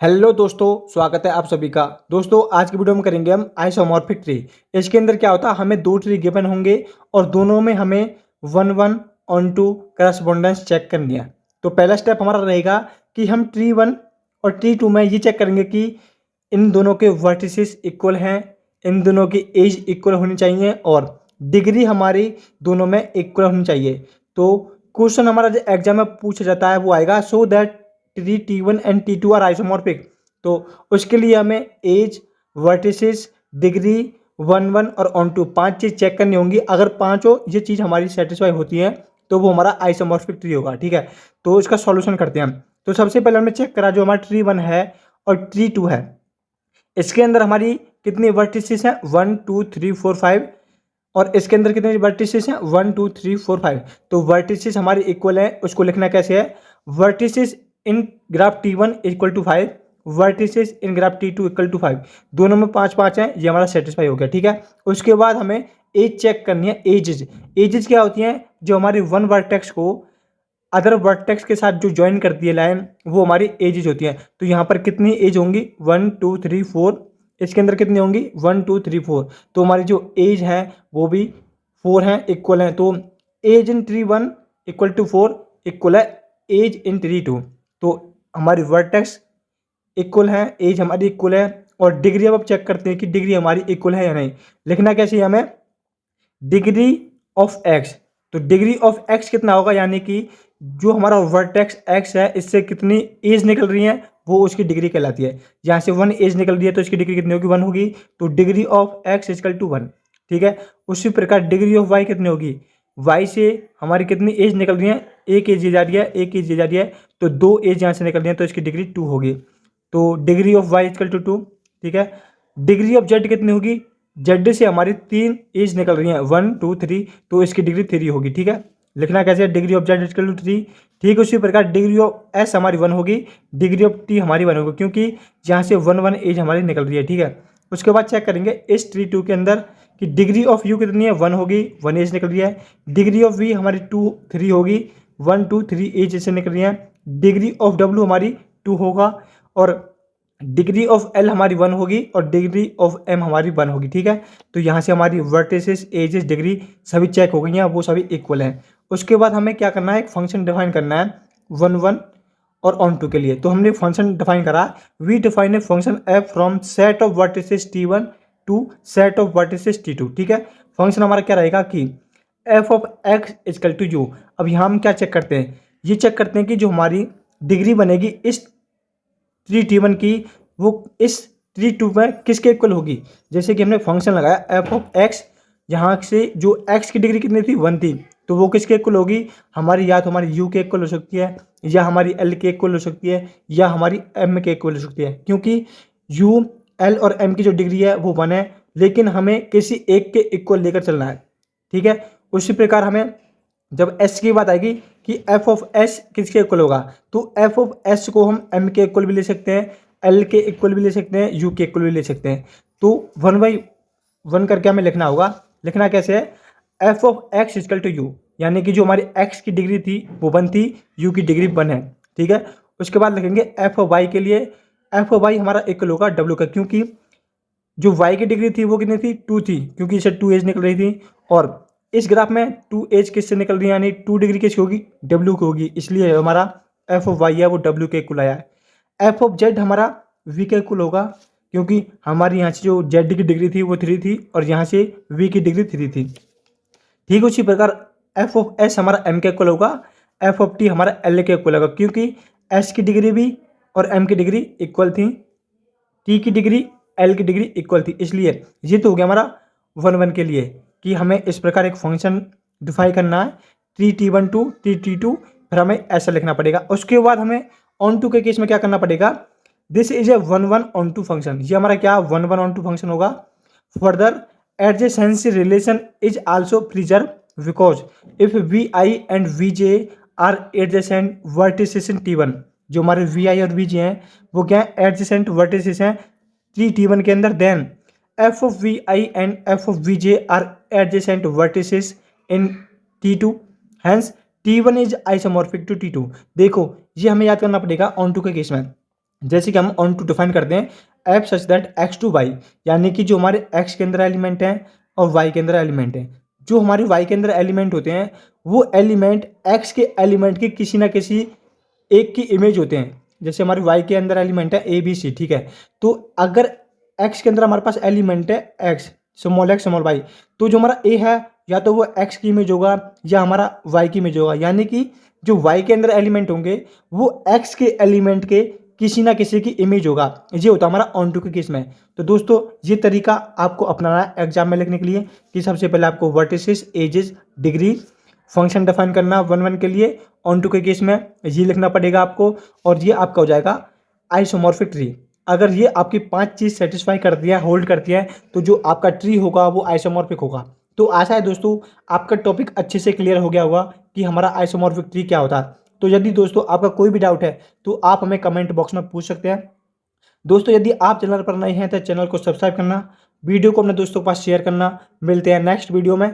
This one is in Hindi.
हेलो दोस्तों, स्वागत है आप सभी का। दोस्तों आज की वीडियो में करेंगे हम आइसोमॉर्फिक ट्री। इसके अंदर क्या होता है, हमें दो ट्री गिवन होंगे और दोनों में हमें one one onto correspondence check करनी है। तो पहला स्टेप हमारा रहेगा कि हम ट्री वन और ट्री टू में ये चेक करेंगे कि इन दोनों के वर्टिसेस इक्वल हैं, इन दोनों की एज इक्वल होनी चाहिए और डिग्री हमारी दोनों में इक्वल होनी चाहिए। तो क्वेश्चन हमारा जो एग्जाम में पूछा जाता है वो आएगा so that T1 and T2 are isomorphic. तो उसके लिए हमें edge, vertices, degree, one one और ऑन टू पांच चीज़ चेक करनी होंगी। अगर पांचों ये चीज़ हमारी सेटिस्फाई होती है तो वो हमारा आइसोमॉर्फिक ट्री होगा। ठीक है, तो इसका सॉल्यूशन करते हैं हम। तो सबसे पहले हमने चेक करा जो हमारा ट्री वन है और ट्री टू है, इसके अंदर हमारी कितनी वर्टिसेस हैं, 1 2 3 4 5। और इसके अंदर कितने वर्टिसेस हैं, 1 2 3 4 5। तो वर्टिसेस हमारी इक्वल है, उसको लिखना कैसे है, vertices in graph T1 equal to 5, vertices in graph T2 equal to 5। दोनों में 5 5 हैं, ये हमारा सेटिस्फाई हो गया। ठीक है, उसके बाद हमें एज चेक करनी है। एजेस एजेस क्या होती हैं, जो हमारी वन वर्टेक्स को अदर वर्टेक्स के साथ जो ज्वाइन करती है लाइन, वो हमारी एजेस होती हैं। तो यहाँ पर कितनी एज होंगी, 1 2 3 4। इसके अंदर कितनी होंगी, 1 2 3 4। तो हमारी जो एज है वो भी 4 हैं, इक्वल हैं। तो edge in tree one equal to 4 equal है एज इन ट्री टू। तो हमारी वर्टेक्स इक्वल है, एज हमारी इक्वल है। और डिग्री अब चेक करते हैं कि डिग्री हमारी इक्वल है या नहीं। लिखना कैसे है हमें, डिग्री ऑफ एक्स। तो डिग्री ऑफ एक्स कितना होगा, यानी कि जो हमारा वर्टेक्स एक्स है इससे कितनी एज निकल रही है वो उसकी डिग्री कहलाती है। यहाँ से 1 एज निकल रही है तो इसकी डिग्री कितनी होगी, 1 होगी। तो degree of X is equal to 1। ठीक है, उसी प्रकार डिग्री ऑफ वाई कितनी होगी, वाई से हमारी कितनी एज निकल रही है, एक एज ये जा रही है, एक एज ये जा रही है। तो 2 एज यहाँ से निकल रही है तो इसकी डिग्री 2 होगी। तो degree of Y is equal to 2। ठीक है, डिग्री ऑफ जेड कितनी होगी, जेड से हमारी 3 एज निकल रही है, 1 2 3। तो इसकी डिग्री 3 होगी। ठीक है, लिखना कैसे है, degree of Z is equal to 3। ठीक उसी प्रकार डिग्री ऑफ एस हमारी 1 होगी, डिग्री ऑफ टी हमारी 1 होगी, क्योंकि यहाँ से 1 1 एज हमारी निकल रही है। ठीक है, उसके बाद चेक करेंगे इस ट्री टू के अंदर कि डिग्री ऑफ यू कितनी है, 1 होगी, 1 एज निकल रही है। डिग्री ऑफ वी हमारी 2 3 होगी, 1 2 3 एज से निकल रही है। डिग्री ऑफ डब्ल्यू हमारी 2 होगा और डिग्री ऑफ एल हमारी 1 होगी और डिग्री ऑफ एम हमारी 1 होगी। ठीक है, तो यहाँ से हमारी वर्टिसेस, एजेस, डिग्री सभी चेक हो गई हैं, वो सभी इक्वल हैं। उसके बाद हमें क्या करना है, एक फंक्शन डिफाइन करना है 1 1 और ऑन टू के लिए। तो हमने फंक्शन डिफाइन करा, we define a function F from set of vertices T1 to set of vertices T2। ठीक है, फंक्शन हमारा क्या रहेगा कि F of X is equal to U. अब यहाँ हम क्या चेक करते हैं, ये चेक करते हैं कि जो हमारी डिग्री बनेगी इस ट्री T1 की, वो इस ट्री टू में किसके इक्वल होगी। जैसे कि हमने फंक्शन लगाया एफ ऑफ एक्स, यहाँ से जो एक्स की डिग्री कितनी थी, 1 थी, तो वो किसके इक्वल होगी, हमारी या तो हमारी यू के इक्वल हो सकती है, या हमारी एल के इक्वल हो सकती है, या हमारी एम के इक्वल हो सकती है। क्योंकि यू, एल और एम की जो डिग्री है वो 1 है, लेकिन हमें किसी एक के इक्वल लेकर चलना है। ठीक है, उसी प्रकार हमें जब एस की बात आएगी कि एफ ऑफ एस किसके इक्वल होगा, तो एफ ऑफ एस को हम एम के इक्वल भी ले सकते हैं, एल के इक्वल भी ले सकते हैं, यू के इक्वल भी ले सकते हैं। तो 1 बाई 1 करके हमें लिखना होगा। लिखना कैसे है, F of X is equal to U, यानी कि जो हमारी एक्स की डिग्री थी वो 1 थी, यू की डिग्री 1 है। ठीक है, उसके बाद लिखेंगे एफ ऑफ वाई के लिए, एफ ऑफ वाई हमारा इक्वल होगा डब्ल्यू का, क्योंकि जो y की डिग्री थी वो कितनी थी, 2 थी, क्योंकि इसे 2 एज निकल रही थी। और इस ग्राफ में 2 एज किससे निकल रही है, यानी 2 डिग्री किसकी होगी, w की होगी, इसलिए हमारा एफ ऑफ वाई है वो w के इक्वल आया है। एफ ऑफ जेड हमारा v के इक्वल होगा, क्योंकि हमारी यहाँ से जो z की डिग्री थी वो 3 थी और यहाँ से v की डिग्री 3 थी। ठीक उसी प्रकार एफ ऑफ एस हमारा m के इक्वल होगा, एफ ऑफ टी हमारा l के इक्वल होगा, क्योंकि s की डिग्री भी और m की डिग्री इक्वल थी, टी की डिग्री एल की डिग्री इक्वल थी, इसलिए ये तो हो गया हमारा 1 1 के लिए कि हमें इस प्रकार एक फंक्शन डिफाइन करना है tree T1 to tree T2, फिर हमें ऐसा लिखना पड़ेगा। उसके बाद हमें ऑन टू के केस में क्या करना पड़ेगा, this is a 1 1 onto function. ये हमारा क्या 1 1 ऑन टू फंक्शन होगा। Further adjacency relation is also preserve because if V I and V J are adjacent vertices in T1, जो हमारे वी आई और वी जे हैं वो क्या है, एडजेसेंट वर्टिसेस हैं ट्री T1 के अंदर, then F of V I and F of V J are adjacent vertices in T2, hence T1 is isomorphic to T2। देखो ये हमें याद करना पड़ेगा ऑन टू के केस में। जैसे कि हम ऑन टू डिफाइन करते हैं F such that X to Y, यानी कि जो हमारे एक्स के अंदर एलिमेंट हैं और वाई के अंदर एलिमेंट हैं, जो हमारे वाई के अंदर एलिमेंट होते हैं वो एलिमेंट एक्स के एलिमेंट की किसी ना किसी एक की इमेज होते हैं। जैसे हमारे वाई के अंदर एलिमेंट है ए बी सी, ठीक है। तो अगर एक्स के अंदर हमारे पास एलिमेंट है एक्स स्मॉल वाई, तो जो हमारा ए है या तो वो एक्स की इमेज होगा या हमारा वाई की इमेज होगा, यानी कि जो वाई के अंदर एलिमेंट होंगे वो एक्स के एलिमेंट के किसी ना किसी की इमेज होगा। ये होता है हमारा ऑन टू के केस में। तो दोस्तों ये तरीका आपको अपनाना है एग्जाम में लिखने के लिए कि सबसे पहले आपको vertices, edges, degree, function define करना वन वन के लिए, ऑन टू के केस में ये लिखना पड़ेगा आपको, और ये आपका हो जाएगा आइसोमॉर्फिक ट्री। अगर ये आपकी 5 चीज़ सेटिस्फाई करती है, होल्ड करती है, तो जो आपका ट्री होगा वो आइसोमॉर्फिक होगा। तो आशा है दोस्तों आपका टॉपिक अच्छे से क्लियर हो गया होगा कि हमारा आइसोमॉर्फिक ट्री क्या होता है। तो यदि दोस्तों आपका कोई भी डाउट है तो आप हमें कमेंट बॉक्स में पूछ सकते हैं। दोस्तों यदि आप चैनल पर नए हैं तो चैनल को सब्सक्राइब करना, वीडियो को अपने दोस्तों के पास शेयर करना। मिलते हैं नेक्स्ट वीडियो में।